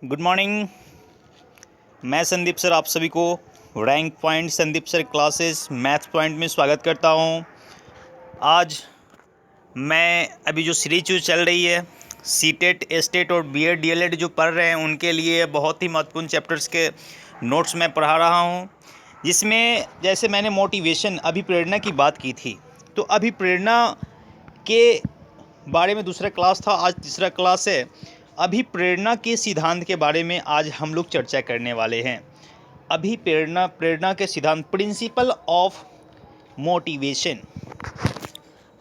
Good morning. मैं Sandeep sir आप सभी को rank point Sandeep sir classes maths point में स्वागत करता हूं। आज मैं अभी जो सीरीज चल रही है सीटेट एस्टेट और बीएड डीएलएड जो पढ़ रहे हैं उनके लिए बहुत ही महत्वपूर्ण चैप्टर्स के नोट्स मैं पढ़ा रहा हूं, जिसमें जैसे मैंने मोटिवेशन अभिप्रेरणा की बात की थी, तो अभिप्रेरणा के बारे में दूसरा क्लास था, आज तीसरा क्लास है। अभिप्रेरणा के सिद्धांत के बारे में आज हम लोग चर्चा करने वाले हैं। प्रेरणा के सिद्धांत, प्रिंसिपल ऑफ मोटिवेशन।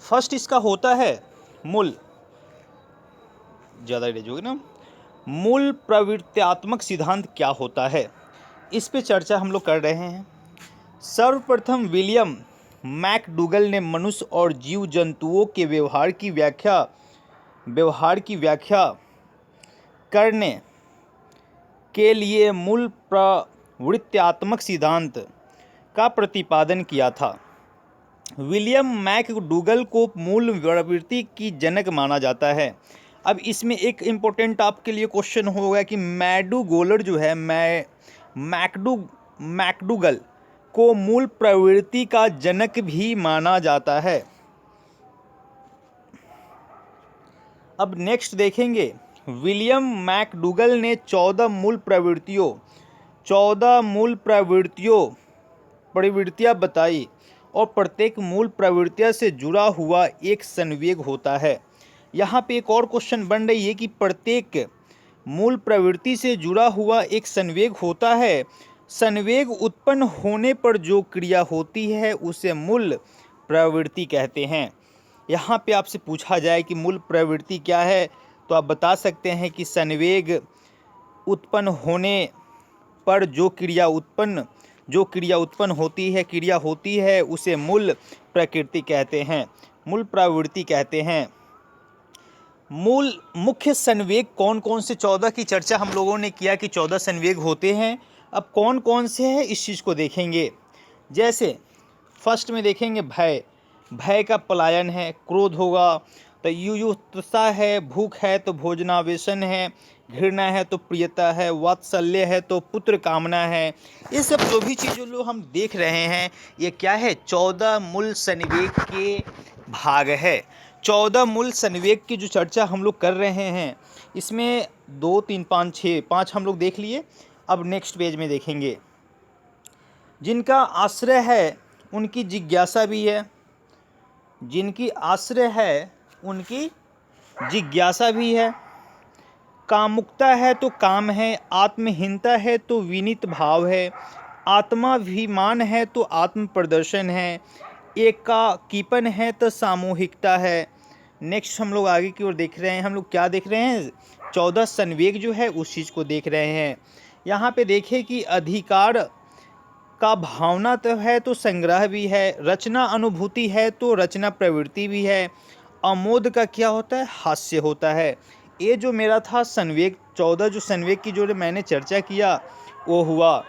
फर्स्ट इसका होता है मूल, ज़्यादा रेज होगी ना, मूल प्रवृत्त्यात्मक सिद्धांत क्या होता है, इस पे चर्चा हम लोग कर रहे हैं। सर्वप्रथम विलियम मैकडूगल ने मनुष्य और जीव जंतुओं के व्यवहार की व्याख्या करने के लिए मूल प्रवृत्त्यात्मक सिद्धांत का प्रतिपादन किया था। विलियम मैकडूगल को मूल प्रवृत्ति की जनक माना जाता है। अब इसमें एक इम्पोर्टेंट आपके लिए क्वेश्चन होगा कि मैकडूगल जो है मैकडूगल को मूल प्रवृत्ति का जनक भी माना जाता है। अब नेक्स्ट देखेंगे, विलियम मैकडूगल ने 14 मूल प्रवृत्तियां बताई और प्रत्येक मूल प्रवृत्तियां से जुड़ा हुआ एक संवेग होता है। यहाँ पे एक और क्वेश्चन बन रही है कि प्रत्येक मूल प्रवृत्ति से जुड़ा हुआ एक संवेग होता है। संवेग उत्पन्न होने पर जो क्रिया होती है उसे मूल प्रवृत्ति कहते हैं। यहाँ पे आपसे पूछा जाए कि मूल प्रवृत्ति क्या है, तो आप बता सकते हैं कि संवेग उत्पन्न होने पर जो क्रिया उत्पन्न होती है उसे मूल प्रकृति कहते हैं, मूल प्रवृत्ति कहते हैं। मूल मुख्य संवेग कौन कौन से 14 की चर्चा हम लोगों ने किया कि 14 संवेग होते हैं। अब कौन कौन से हैं इस चीज़ को देखेंगे। जैसे फर्स्ट में देखेंगे भय का पलायन है, क्रोध होगा तो युयुत्सा है, भूख है तो भोजनावेशन है, घृणा है तो प्रियता है, वात्सल्य है तो पुत्र कामना है। ये सब जो भी चीज़ें लोग हम देख रहे हैं ये क्या है, 14 मूल संवेग के भाग है। 14 मूल संवेग की जो चर्चा हम लोग कर रहे हैं इसमें 2 3 5 6 5 हम लोग देख लिए। अब नेक्स्ट पेज में देखेंगे, जिनका आश्रय है उनकी जिज्ञासा भी है, उनकी जिज्ञासा भी है। कामुकता है तो काम है, आत्महीनता है तो विनीत भाव है, आत्माभिमान है तो आत्म प्रदर्शन है, एकाकीपन है तो सामूहिकता है। नेक्स्ट हम लोग आगे की ओर देख रहे हैं, हम लोग क्या देख रहे हैं, 14 संवेग जो है उस चीज़ को देख रहे हैं। यहाँ पे देखें कि अधिकार का भावना तो है तो संग्रह भी है, रचना अनुभूति है तो रचना प्रवृत्ति भी है, अमोद का क्या होता है, हास्य होता है। ये जो मेरा था संवेग, 14 जो संवेग की जो मैंने चर्चा किया वो हुआ।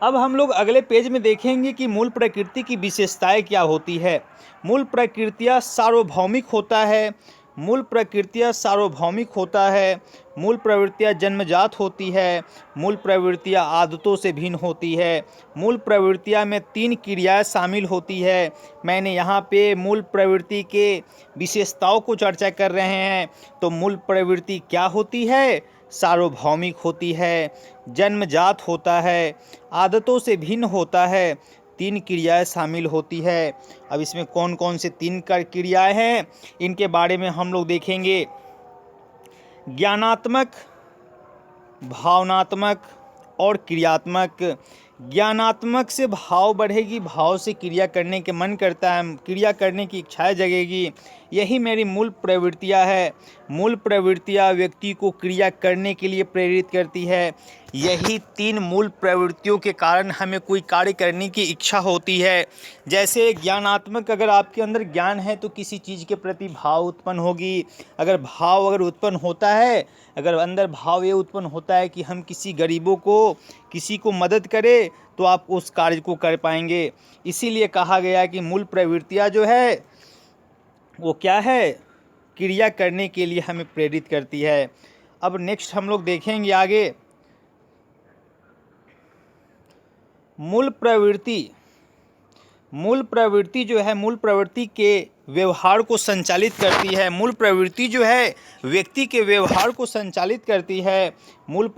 अब हम लोग अगले पेज में देखेंगे कि मूल प्रकृति की विशेषताएं क्या होती है। मूल प्रकृतियाँ सार्वभौमिक होता है, मूल प्रवृत्तियाँ जन्मजात होती है, मूल प्रवृत्तियाँ आदतों से भिन्न होती है, मूल प्रवृत्तियाँ में 3 क्रियाएं शामिल होती है। मैंने यहाँ पे मूल प्रवृत्ति के विशेषताओं को चर्चा कर रहे हैं। तो मूल प्रवृत्ति क्या होती है, सार्वभौमिक होती है, जन्मजात होता है, आदतों से भिन्न होता है, 3 क्रियाएं शामिल होती है। अब इसमें कौन कौन से 3 क्रियाएं हैं इनके बारे में हम लोग देखेंगे। ज्ञानात्मक, भावनात्मक और क्रियात्मक। ज्ञानात्मक से भाव बढ़ेगी, भाव से क्रिया करने के मन करता है, क्रिया करने की इच्छाएं जगेगी। यही मेरी मूल प्रवृत्तियां है। मूल प्रवृत्तियां व्यक्ति को क्रिया करने के लिए प्रेरित करती है। यही 3 मूल प्रवृत्तियों के कारण हमें कोई कार्य करने की इच्छा होती है। जैसे ज्ञानात्मक, अगर आपके अंदर ज्ञान है तो किसी चीज़ के प्रति भाव उत्पन्न होगी। अगर उत्पन्न होता है, अगर अंदर भाव ये उत्पन्न होता है कि हम किसी को मदद करें तो आप उस कार्य को कर पाएंगे। इसीलिए कहा गया कि मूल प्रवृत्तियाँ जो है वो क्या है, क्रिया करने के लिए हमें प्रेरित करती है। अब नेक्स्ट हम लोग देखेंगे आगे मूल प्रवृत्ति। मूल प्रवृत्ति जो है, मूल प्रवृत्ति के व्यवहार को संचालित करती है। मूल प्रवृत्ति जो है व्यक्ति के व्यवहार को संचालित करती है। मूल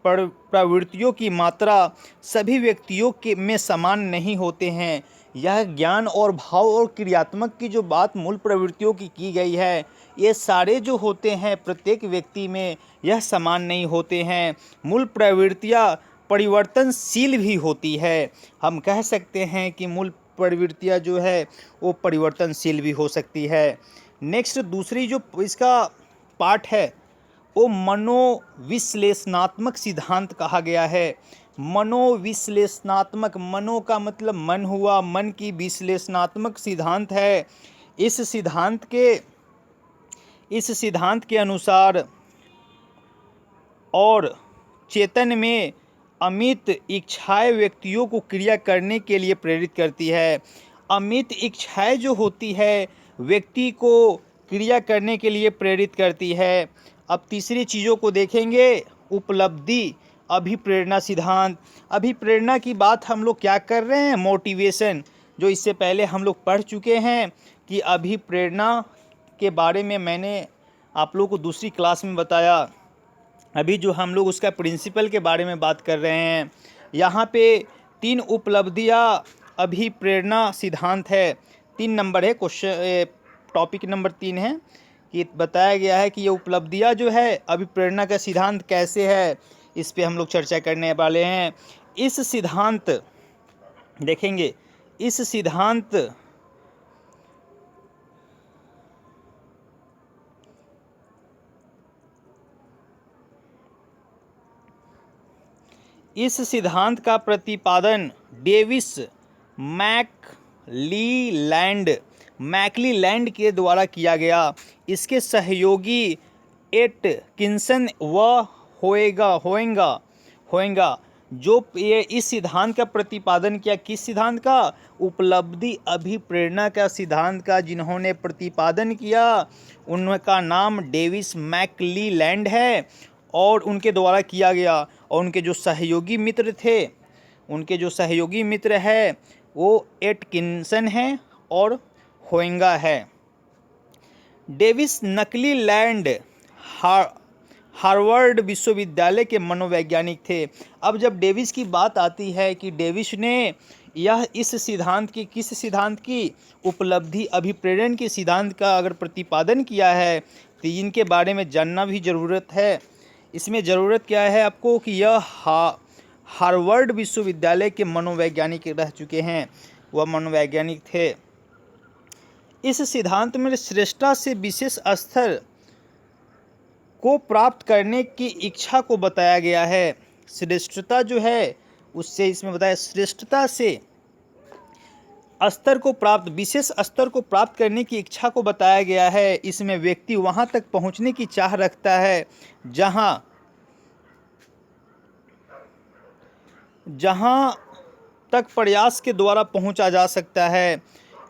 प्रवृत्तियों की मात्रा सभी व्यक्तियों के में समान नहीं होते हैं। यह ज्ञान और भाव और क्रियात्मक की जो बात मूल प्रवृत्तियों की गई है, ये सारे जो होते हैं प्रत्येक व्यक्ति में यह समान नहीं होते हैं। मूल प्रवृत्तियाँ परिवर्तनशील भी होती है। हम कह सकते हैं कि मूल प्रवृत्तियाँ जो है वो परिवर्तनशील भी हो सकती है। नेक्स्ट दूसरी जो इसका पार्ट है वो मनोविश्लेषणात्मक सिद्धांत कहा गया है। मनोविश्लेषणात्मक, मनो का मतलब मन हुआ, मन की विश्लेषणात्मक सिद्धांत है। इस सिद्धांत के अनुसार और चेतन में अमित इच्छाएं व्यक्तियों को क्रिया करने के लिए प्रेरित करती है। अमित इच्छाएं जो होती है व्यक्ति को क्रिया करने के लिए प्रेरित करती है। अब तीसरी चीज़ों को देखेंगे, उपलब्धि अभिप्रेरणा सिद्धांत। अभिप्रेरणा की बात हम लोग क्या कर रहे हैं, मोटिवेशन, जो इससे पहले हम लोग पढ़ चुके हैं कि अभिप्रेरणा के बारे में मैंने आप लोगों को दूसरी क्लास में बताया। अभी जो हम लोग उसका प्रिंसिपल के बारे में बात कर रहे हैं। यहाँ पे 3 उपलब्धियाँ अभिप्रेरणा सिद्धांत है। 3 नंबर है क्वेश्चन, टॉपिक नंबर 3 है कि बताया गया है कि ये उपलब्धियाँ जो है अभिप्रेरणा का सिद्धांत कैसे है, इस पे हम लोग चर्चा करने वाले हैं। इस सिद्धांत देखेंगे, इस सिद्धांत का प्रतिपादन डेविस मैकलीलैंड के द्वारा किया गया। इसके सहयोगी एटकिंसन व होएंगा जो ये इस सिद्धांत का प्रतिपादन किया। किस सिद्धांत का, उपलब्धि अभिप्रेरणा का सिद्धांत का जिन्होंने प्रतिपादन किया उनका नाम डेविस मैकलीलैंड है और उनके द्वारा किया गया। और उनके जो सहयोगी मित्र है वो एटकिंसन है और होएंगा है। डेविस मैकलीलैंड हार्वर्ड विश्वविद्यालय के मनोवैज्ञानिक थे। अब जब डेविस की बात आती है कि डेविस ने यह इस सिद्धांत की, किस सिद्धांत की, उपलब्धि अभिप्रेरण के सिद्धांत का अगर प्रतिपादन किया है तो इनके बारे में जानना भी ज़रूरत है। इसमें ज़रूरत क्या है आपको कि यह हार्वर्ड विश्वविद्यालय के मनोवैज्ञानिक रह चुके हैं, वह मनोवैज्ञानिक थे। इस सिद्धांत में श्रेष्ठता से विशेष स्तर को प्राप्त करने की इच्छा को बताया गया है। श्रेष्ठता जो है उससे इसमें बताया, श्रेष्ठता से विशेष स्तर को प्राप्त करने की इच्छा को बताया गया है। इसमें व्यक्ति वहां तक पहुंचने की चाह रखता है जहां तक प्रयास के द्वारा पहुंचा जा सकता है।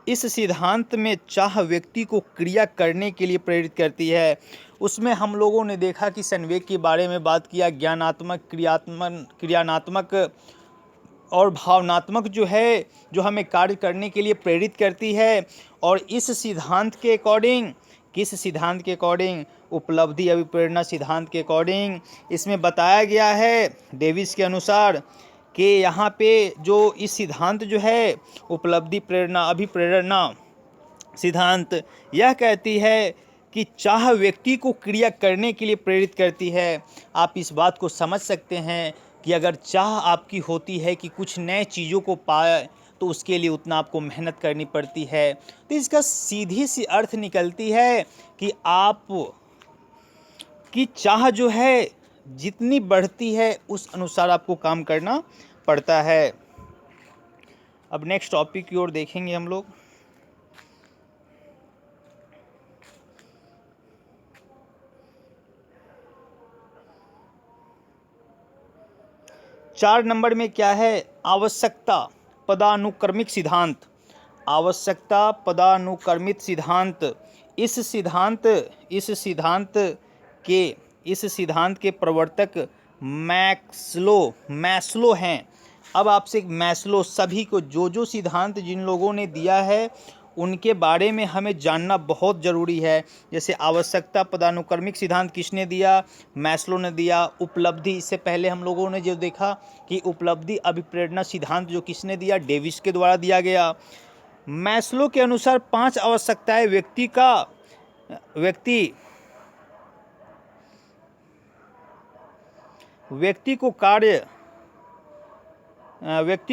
इस सिद्धांत में चाह व्यक्ति को क्रिया करने के लिए प्रेरित करती है। उसमें हम लोगों ने देखा कि संवेग के बारे में बात किया, ज्ञानात्मक, क्रियात्मक और भावनात्मक जो है, जो हमें कार्य करने के लिए प्रेरित करती है। और इस सिद्धांत के अकॉर्डिंग, किस सिद्धांत के अकॉर्डिंग, उपलब्धि अभिप्रेरणा सिद्धांत के अकॉर्डिंग इसमें बताया गया है डेविस के अनुसार कि यहाँ पे जो इस सिद्धांत जो है उपलब्धि प्रेरणा अभिप्रेरणा सिद्धांत यह कहती है कि चाह व्यक्ति को क्रिया करने के लिए प्रेरित करती है। आप इस बात को समझ सकते हैं कि अगर चाह आपकी होती है कि कुछ नए चीज़ों को पाए तो उसके लिए उतना आपको मेहनत करनी पड़ती है। तो इसका सीधी सी अर्थ निकलती है कि आप की चाह जो है जितनी बढ़ती है उस अनुसार आपको काम करना पड़ता है। अब नेक्स्ट टॉपिक की ओर देखेंगे हम लोग। चार नंबर में क्या है, आवश्यकता पदानुक्रमिक सिद्धांत। आवश्यकता पदानुक्रमित सिद्धांत। इस सिद्धांत के इस सिद्धांत के प्रवर्तक मैस्लो हैं। अब आपसे मैस्लो सभी को जो सिद्धांत जिन लोगों ने दिया है उनके बारे में हमें जानना बहुत ज़रूरी है। जैसे आवश्यकता पदानुक्रमिक सिद्धांत किसने दिया? मैस्लो ने दिया। उपलब्धि, इससे पहले हम लोगों ने जो देखा कि उपलब्धि अभिप्रेरणा सिद्धांत जो किसने दिया? डेविस के द्वारा दिया गया। मैस्लो के अनुसार 5 आवश्यकताएं व्यक्ति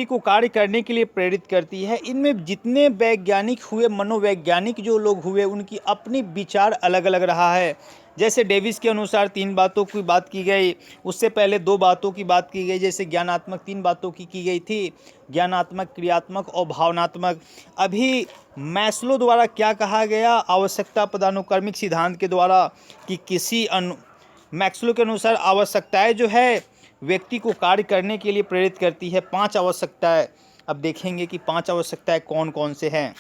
को कार्य करने के लिए प्रेरित करती है। इनमें जितने वैज्ञानिक हुए, मनोवैज्ञानिक जो लोग हुए, उनकी अपनी विचार अलग अलग रहा है। जैसे डेविस के अनुसार 3 बातों की बात की गई, उससे पहले 2 बातों की बात की गई। जैसे ज्ञानात्मक 3 बातों की गई थी, ज्ञानात्मक, क्रियात्मक और भावनात्मक। अभी मैस्लो द्वारा क्या कहा गया आवश्यकता पदानुक्रमिक सिद्धांत के द्वारा कि मैस्लो के अनुसार आवश्यकताएं जो है व्यक्ति को कार्य करने के लिए प्रेरित करती है। 5 आवश्यकताएं। अब देखेंगे कि 5 आवश्यकताएं कौन कौन से हैं।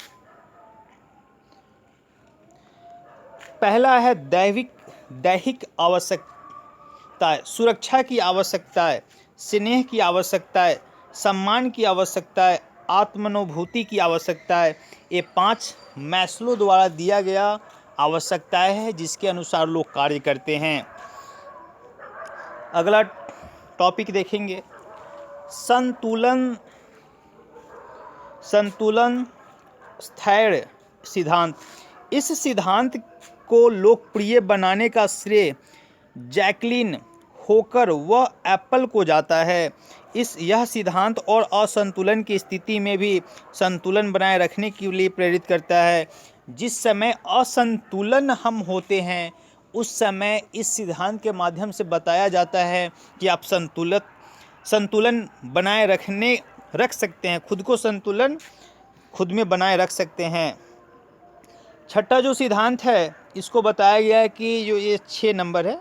पहला है दैहिक आवश्यकताएं, सुरक्षा की आवश्यकताएं, स्नेह की आवश्यकताएं, सम्मान की आवश्यकताएं, आत्मानुभूति की आवश्यकताएं। ये 5 मैस्लो द्वारा दिया गया आवश्यकताएं हैं जिसके अनुसार लोग कार्य करते हैं। अगला टॉपिक देखेंगे संतुलन स्थैर्य सिद्धांत। इस सिद्धांत को लोकप्रिय बनाने का श्रेय जैकलिन होकर व एप्पल को जाता है। यह सिद्धांत और असंतुलन की स्थिति में भी संतुलन बनाए रखने के लिए प्रेरित करता है। जिस समय असंतुलन हम होते हैं उस समय इस सिद्धांत के माध्यम से बताया जाता है कि आप संतुलन बनाए रख सकते हैं, खुद को संतुलन खुद में बनाए रख सकते हैं। छठा जो सिद्धांत है इसको बताया गया है कि जो ये 6 नंबर है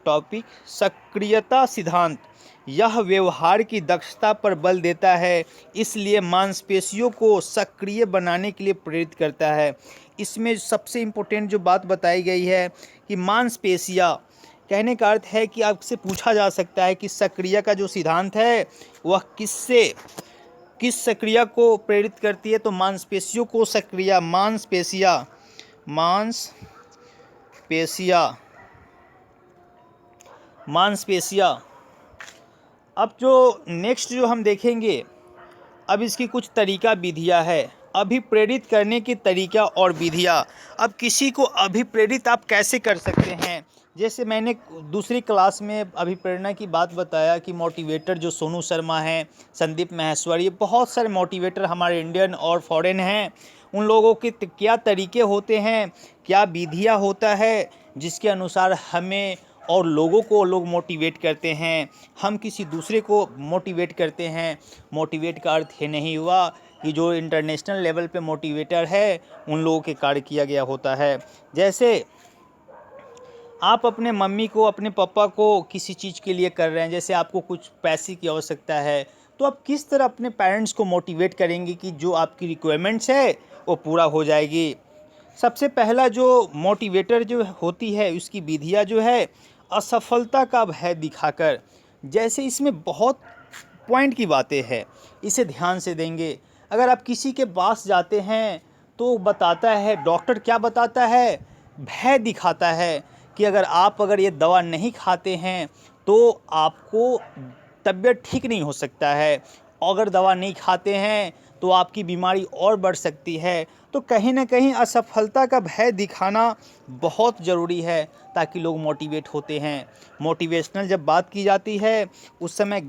टॉपिक, सक्रियता सिद्धांत। यह व्यवहार की दक्षता पर बल देता है, इसलिए मांसपेशियों को सक्रिय बनाने के लिए प्रेरित करता है। इसमें सबसे इम्पोर्टेंट जो बात बताई गई है कि मांसपेशियाँ, कहने का अर्थ है कि आपसे पूछा जा सकता है कि सक्रिय का जो सिद्धांत है वह किस सक्रिया को प्रेरित करती है? तो मांसपेशियों को सक्रिय, मांसपेशियाँ। अब जो नेक्स्ट जो हम देखेंगे, अब इसकी कुछ तरीका विधियाँ है, अभिप्रेरित करने की तरीका और विधियाँ। अब किसी को अभिप्रेरित आप कैसे कर सकते हैं? जैसे मैंने दूसरी क्लास में अभिप्रेरणा की बात बताया कि मोटिवेटर जो सोनू शर्मा हैं, संदीप माहेश्वर, ये बहुत सारे मोटिवेटर हमारे इंडियन और फॉरेन हैं। उन लोगों के क्या तरीके होते हैं, क्या विधियाँ होता है जिसके अनुसार हमें और लोगों को लोग मोटिवेट करते हैं, हम किसी दूसरे को मोटिवेट करते हैं। मोटिवेट का अर्थ ये नहीं हुआ कि जो इंटरनेशनल लेवल पे मोटिवेटर है उन लोगों के कार्य किया गया होता है। जैसे आप अपने मम्मी को, अपने पापा को किसी चीज़ के लिए कर रहे हैं, जैसे आपको कुछ पैसे की आवश्यकता है, तो आप किस तरह अपने पेरेंट्स को मोटिवेट करेंगे कि जो आपकी रिक्वायरमेंट्स है वो पूरा हो जाएगी। सबसे पहला जो मोटिवेटर जो होती है उसकी विधियाँ जो है असफलता का भय दिखाकर। जैसे इसमें बहुत पॉइंट की बातें हैं, इसे ध्यान से देंगे। अगर आप किसी के पास जाते हैं तो बताता है, डॉक्टर क्या बताता है, भय दिखाता है कि अगर ये दवा नहीं खाते हैं तो आपको तबीयत ठीक नहीं हो सकता है, अगर दवा नहीं खाते हैं तो आपकी बीमारी और बढ़ सकती है। तो कहीं ना कहीं असफलता का भय दिखाना बहुत ज़रूरी है ताकि लोग मोटिवेट होते हैं। मोटिवेशनल जब बात की जाती है उस समय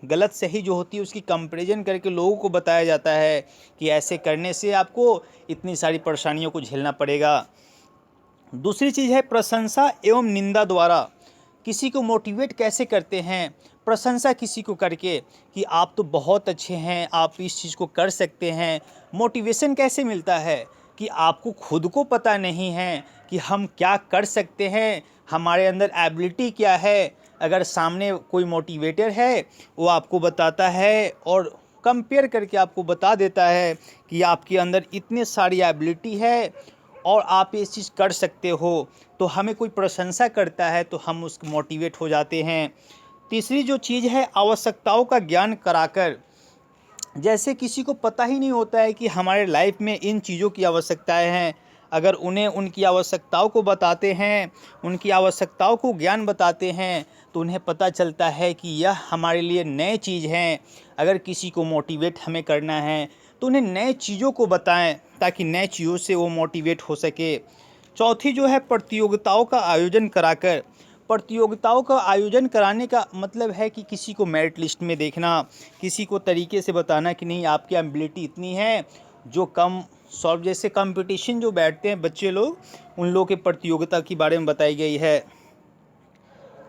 गलत सही जो होती है उसकी कंपैरिजन करके लोगों को बताया जाता है कि ऐसे करने से आपको इतनी सारी परेशानियों को झेलना पड़ेगा। दूसरी चीज़ है प्रशंसा एवं निंदा द्वारा। किसी को मोटिवेट कैसे करते हैं? प्रशंसा किसी को करके कि आप तो बहुत अच्छे हैं, आप इस चीज़ को कर सकते हैं। मोटिवेशन कैसे मिलता है कि आपको खुद को पता नहीं है कि हम क्या कर सकते हैं, हमारे अंदर एबिलिटी क्या है। अगर सामने कोई मोटिवेटर है वो आपको बताता है और कंपेयर करके आपको बता देता है कि आपके अंदर इतने सारी एबिलिटी है और आप ये चीज़ कर सकते हो, तो हमें कोई प्रशंसा करता है तो हम उसको मोटिवेट हो जाते हैं। तीसरी जो चीज़ है, आवश्यकताओं का ज्ञान कराकर। जैसे किसी को पता ही नहीं होता है कि हमारे लाइफ में इन चीज़ों की आवश्यकताएं हैं, अगर उन्हें उनकी आवश्यकताओं को बताते हैं, उनकी आवश्यकताओं को ज्ञान बताते हैं, तो उन्हें पता चलता है कि यह हमारे लिए नए चीज़ हैं। अगर किसी को मोटिवेट हमें करना है तो उन्हें नए चीज़ों को बताएं, ताकि नए चीज़ों से वो मोटिवेट हो सके। चौथी जो है, प्रतियोगिताओं का आयोजन कराकर। प्रतियोगिताओं का आयोजन कराने का मतलब है कि किसी को मेरिट लिस्ट में देखना, किसी को तरीके से बताना कि नहीं आपकी एबिलिटी इतनी है। जो कम सॉल्व जैसे कंपटीशन जो बैठते हैं बच्चे लोग, उन लोगों के प्रतियोगिता के बारे में बताई गई है।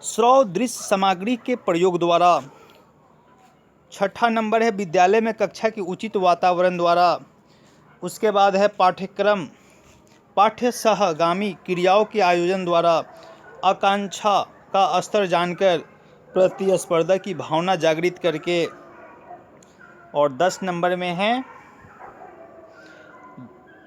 श्रव्य दृश्य सामग्री के प्रयोग द्वारा। छठा नंबर है, विद्यालय में कक्षा के उचित वातावरण द्वारा। उसके बाद है पाठ्यक्रम पाठ्य सहगामी क्रियाओं के आयोजन द्वारा। आकांक्षा का स्तर जानकर, प्रतिस्पर्धा की भावना जागृत करके। और 10 नंबर में है,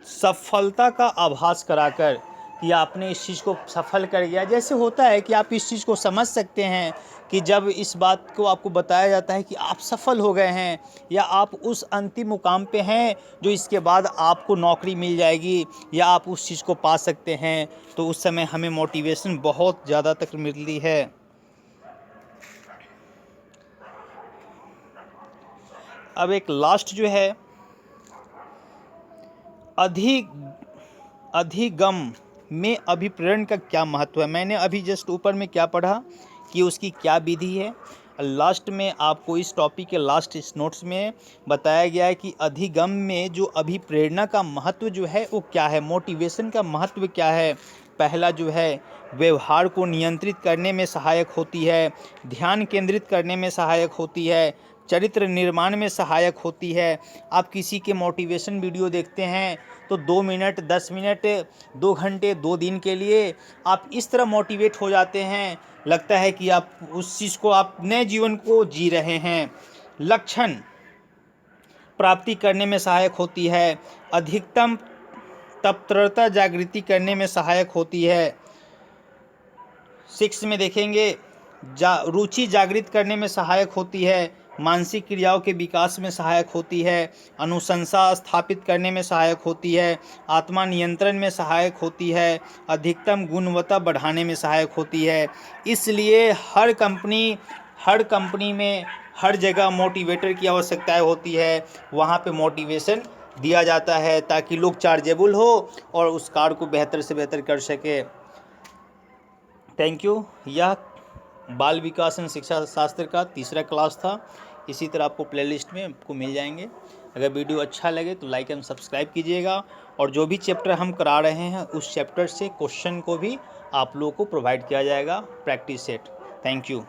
सफलता का आभास कराकर, कि आपने इस चीज़ को सफल कर गया। जैसे होता है कि आप इस चीज़ को समझ सकते हैं कि जब इस बात को आपको बताया जाता है कि आप सफल हो गए हैं, या आप उस अंतिम मुकाम पे हैं जो इसके बाद आपको नौकरी मिल जाएगी, या आप उस चीज़ को पा सकते हैं, तो उस समय हमें मोटिवेशन बहुत ज़्यादा तक मिलती है। अब एक लास्ट जो है, अधिगम में अभिप्रेरण का क्या महत्व है। मैंने अभी जस्ट ऊपर में क्या पढ़ा कि उसकी क्या विधि है। लास्ट में आपको इस टॉपिक के लास्ट इस नोट्स में बताया गया है कि अधिगम में जो अभिप्रेरणा का महत्व जो है वो क्या है, मोटिवेशन का महत्व क्या है। पहला जो है, व्यवहार को नियंत्रित करने में सहायक होती है, ध्यान केंद्रित करने में सहायक होती है, चरित्र निर्माण में सहायक होती है। आप किसी के मोटिवेशन वीडियो देखते हैं तो 2 मिनट, 10 मिनट, 2 घंटे, 2 दिन के लिए आप इस तरह मोटिवेट हो जाते हैं, लगता है कि आप उस चीज़ को, आप नए जीवन को जी रहे हैं। लक्षण प्राप्ति करने में सहायक होती है, अधिकतम तत्परता जागृति करने में सहायक होती है। 6 में देखेंगे, रुचि जागृत करने में सहायक होती है, मानसिक क्रियाओं के विकास में सहायक होती है, अनुशंसा स्थापित करने में सहायक होती है, आत्मा नियंत्रण में सहायक होती है, अधिकतम गुणवत्ता बढ़ाने में सहायक होती है। इसलिए हर कंपनी में हर जगह मोटिवेटर की आवश्यकता होती है। वहाँ पे मोटिवेशन दिया जाता है ताकि लोग चार्जेबल हो और उस कार्य को बेहतर से बेहतर कर सके। Thank you. यह बाल विकास एवं शिक्षा शास्त्र का तीसरा क्लास था। इसी तरह आपको प्लेलिस्ट में आपको मिल जाएंगे। अगर वीडियो अच्छा लगे तो लाइक एंड सब्सक्राइब कीजिएगा, और जो भी चैप्टर हम करा रहे हैं उस चैप्टर से क्वेश्चन को भी आप लोगों को प्रोवाइड किया जाएगा प्रैक्टिस सेट। Thank you.